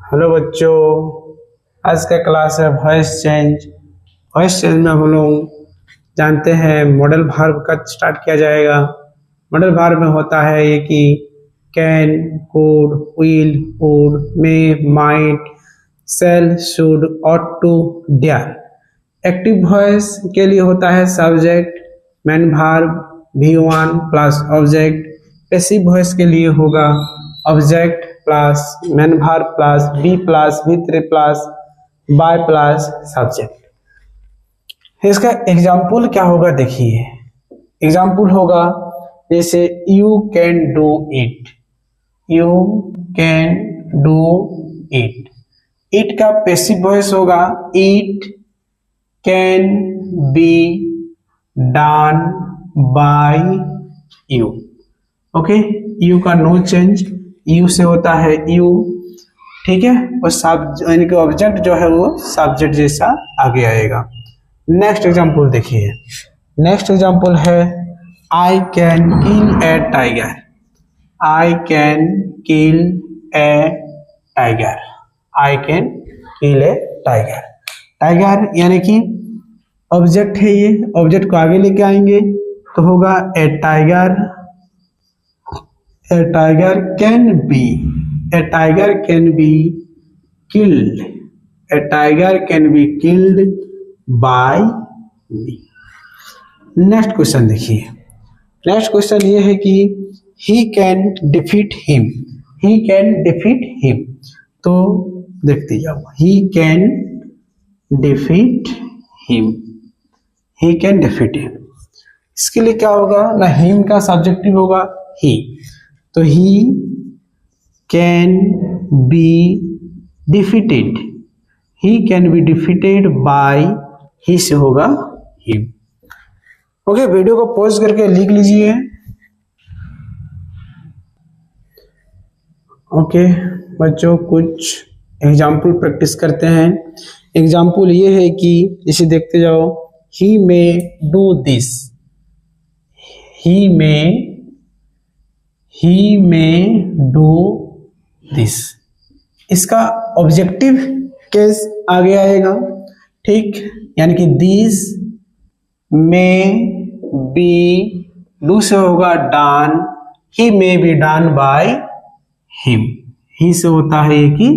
Hello बच्चों, आज का क्लास है वॉइस चेंज। वॉइस चेंज में हम लोग जानते हैं मॉडल वर्ब का स्टार्ट किया जाएगा। मॉडल वर्ब में होता है ये कि can, could, will, would, may, might, shall, should, ought to, dare. Active voice के लिए होता है subject, main verb, V1 plus object. Passive voice के लिए होगा object plus main verb plus be plus V3 plus by plus subject. इसका example क्या होगा देखिए। एग्जाम्पल होगा जैसे you can do it, you can do it. It का पैसिव वॉइस होगा it can be done bye you. Okay, you का no change, you से होता है यू, ठीक है। और यानी कि ऑब्जेक्ट जो है वो सब्जेक्ट जैसा आगे आएगा। नेक्स्ट एग्जांपल देखिए। नेक्स्ट एग्जांपल है I can kill A tiger, I can kill A tiger, I can kill A tiger. Tiger यानी कि ऑब्जेक्ट है, ये ऑब्जेक्ट को आगे लेके आएंगे तो होगा a tiger, a tiger can be, a tiger can be killed, a tiger can be killed by me. Next question देखिए। नेक्स्ट क्वेश्चन ये है कि he can defeat him, he can defeat him. तो देखते जाओ, he can defeat him, he can defeat him. इसके लिए क्या होगा ना, हिम का सब्जेक्टिव होगा ही, तो he can be defeated, he can be defeated by, he से होगा हिम। ओके, वीडियो को पॉज करके लिख लीजिए। ओके बच्चों, कुछ एग्जाम्पल प्रैक्टिस करते हैं। एग्जाम्पल ये है कि इसे देखते जाओ, he may do this, he may do this. इसका ऑब्जेक्टिव केस आगे आएगा, ठीक, यानी कि दिस मे बी, डू से होगा done, he may be done by him, he से होता है ये कि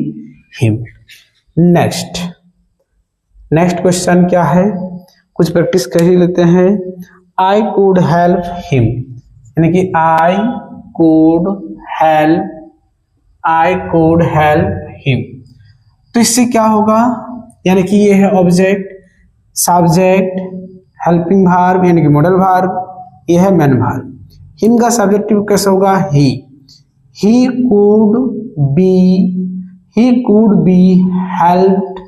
हिम। नेक्स्ट क्वेश्चन क्या है, कुछ प्रैक्टिस कर ही लेते हैं। आई कुड हेल्प हिम, यानी कि आई कुड हेल्प हिम। तो इससे क्या होगा, यानी कि ये है ऑब्जेक्ट, सब्जेक्ट, हेल्पिंग वर्ब यानी कि मॉडल वर्ब, ये है मेन वर्ब। हिम का सब्जेक्टिव कैसे होगा he could be helped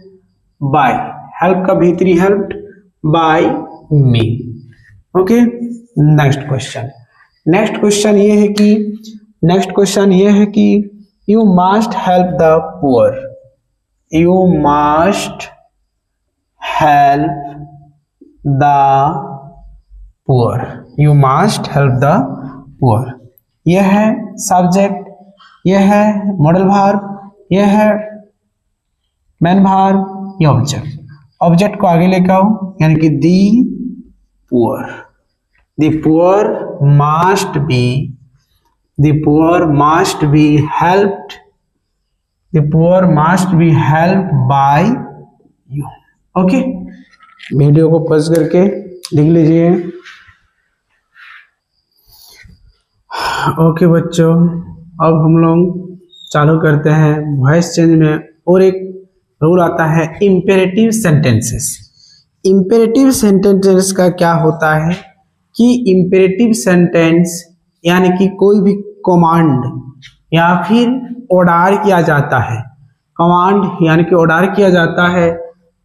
bye, help का भीतरी हेल्प्ड बाय मी। ओके, नेक्स्ट क्वेश्चन ये है कि you must help the poor, you must help the poor, you must help the poor. यह है सब्जेक्ट, यह है मॉडल वर्ब, यह है मेन वर्ब, यह ऑब्जेक्ट। ऑब्जेक्ट को आगे लेकर आओ, यानी कि the poor, the poor must be helped, the poor must be helped by you। Okay, video को पॉज करके लिख लीजिए। ओके बच्चों, अब हम लोग चालू करते हैं वॉइस चेंज में। और एक रूल आता है इंपेरेटिव सेंटेंसेस। इंपेरेटिव सेंटेंसेस का क्या होता है कि इंपेरेटिव सेंटेंस यानी कि कोई भी कमांड या फिर ऑर्डर किया जाता है, कमांड यानी कि ऑर्डर किया जाता है,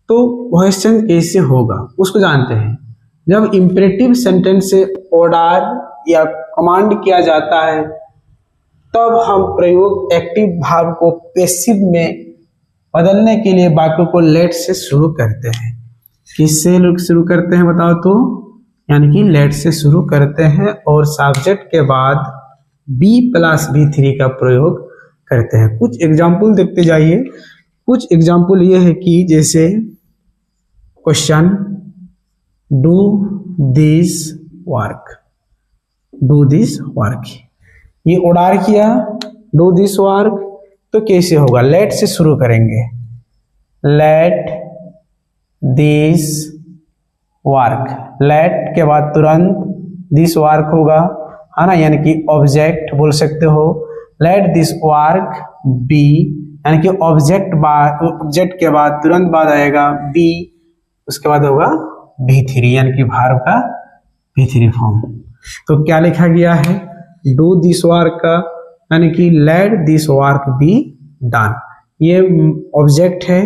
तो वॉइस चेंज कैसे होगा उसको जानते हैं। जब इंपेरेटिव सेंटेंस से ऑर्डर या कमांड किया जाता है तब हम प्रयोग एक्टिव वर्ब को पैसिव में बदलने के लिए वाक्यों को लेट से शुरू करते हैं। किससे शुरू करते हैं बताओ तो, यानी कि लेट से शुरू करते हैं और सब्जेक्ट के बाद बी प्लस V3 का प्रयोग करते हैं। कुछ एग्जाम्पल देखते जाइए। कुछ एग्जाम्पल ये है कि जैसे question do this work, do this work, ये ऑर्डर किया डू दिस वर्क, तो कैसे होगा? लेट से शुरू करेंगे, लेट दिस वर्क, लेट के बाद तुरंत दिस वर्क होगा, है ना, यानी कि ऑब्जेक्ट बोल सकते हो। लेट दिस वर्क बी, यानी कि ऑब्जेक्ट के बाद तुरंत बाद आएगा बी, उसके बाद होगा V3, यानी कि वर्ब का V3 फॉर्म। तो क्या लिखा गया है? डू दिस वर्क का, यानी कि let this work be done, ये ऑब्जेक्ट है,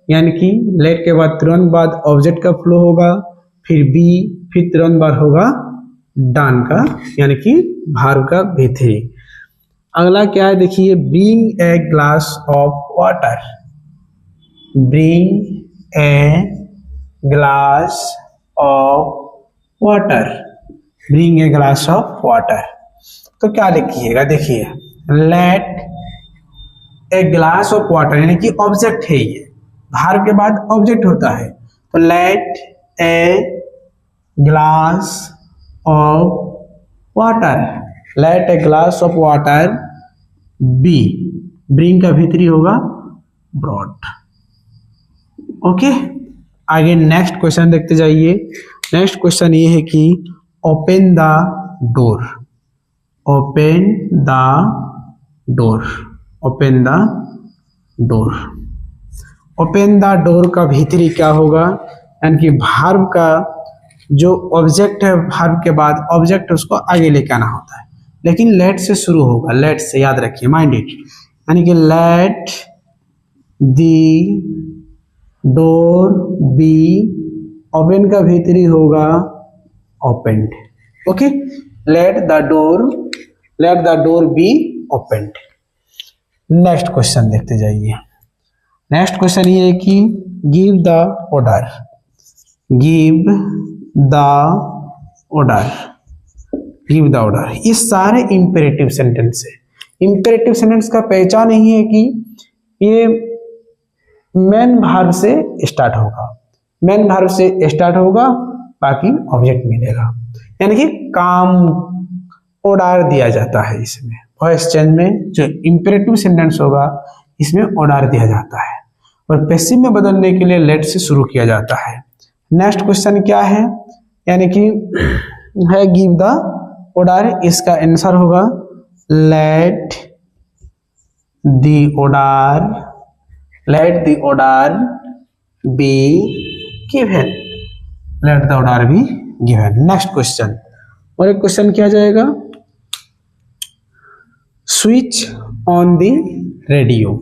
यानी कि लेट के बाद तुरंत बाद ऑब्जेक्ट का फ्लो होगा, फिर बी, फिर तुरंत बाद होगा डन का, यानी कि वर्ब का V3। अगला क्या है देखिए, bring a glass of water, bring a glass of water, bring a glass of water. तो क्या लिखिएगा देखिए, let a glass of water, यानी कि ऑब्जेक्ट है ये, वर्ब के बाद ऑब्जेक्ट होता है, तो let a glass of water, let a glass of water be, bring का V3 होगा ब्रॉड। ओके, आगे नेक्स्ट क्वेश्चन देखते जाइए। नेक्स्ट क्वेश्चन ये है कि open the door, open the door, open the door, open the door का V3 क्या होगा? यानी कि वर्ब का जो ऑब्जेक्ट है, वर्ब के बाद ऑब्जेक्ट उसको आगे लेके आना होता है, लेकिन लेट से शुरू होगा, लेट से, याद रखिए, माइंड इट, यानी कि let the door be, open का V3 होगा opened. Okay, let the door be opened. Next question देखते जाइए। नेक्स्ट क्वेश्चन ये है कि give the order, give the order, give the order, ये सारे इंपेरेटिव सेंटेंस है। इंपेरेटिव सेंटेंस का पहचान यही है कि ये मेन वर्ब से स्टार्ट होगा, मेन वर्ब से स्टार्ट होगा, बाकी ऑब्जेक्ट मिलेगा, यानी कि काम ऑर्डर दिया जाता है इसमें। वॉइस चेंज में जो इंपेरेटिव सेंटेंस होगा इसमें ऑर्डर दिया जाता है, और पैसिव में बदलने के लिए लेट से शुरू किया जाता है। नेक्स्ट क्वेश्चन क्या है? यानी कि है गिव द ऑर्डर, इसका आंसर होगा let the order, let the order be given, let the order be given. Next question, और एक क्वेश्चन क्या जाएगा, switch on the radio,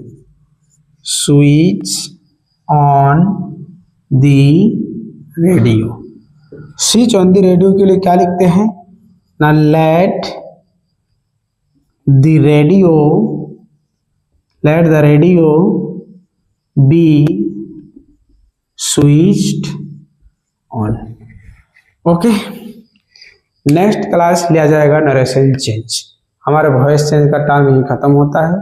switch on the radio, switch on the radio के लिए क्या लिखते हैं ना, let the radio, let the radio B switched on. Okay, next class लिया जाएगा नरेशन चेंज। हमारे वॉइस चेंज का टर्म यही खत्म होता है।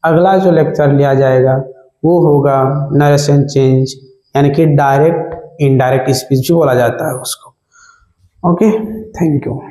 अगला जो लेक्चर लिया जाएगा वो होगा नरेशन चेंज, यानी कि डायरेक्ट इनडायरेक्ट स्पीच भी बोला जाता है उसको। Okay, thank you.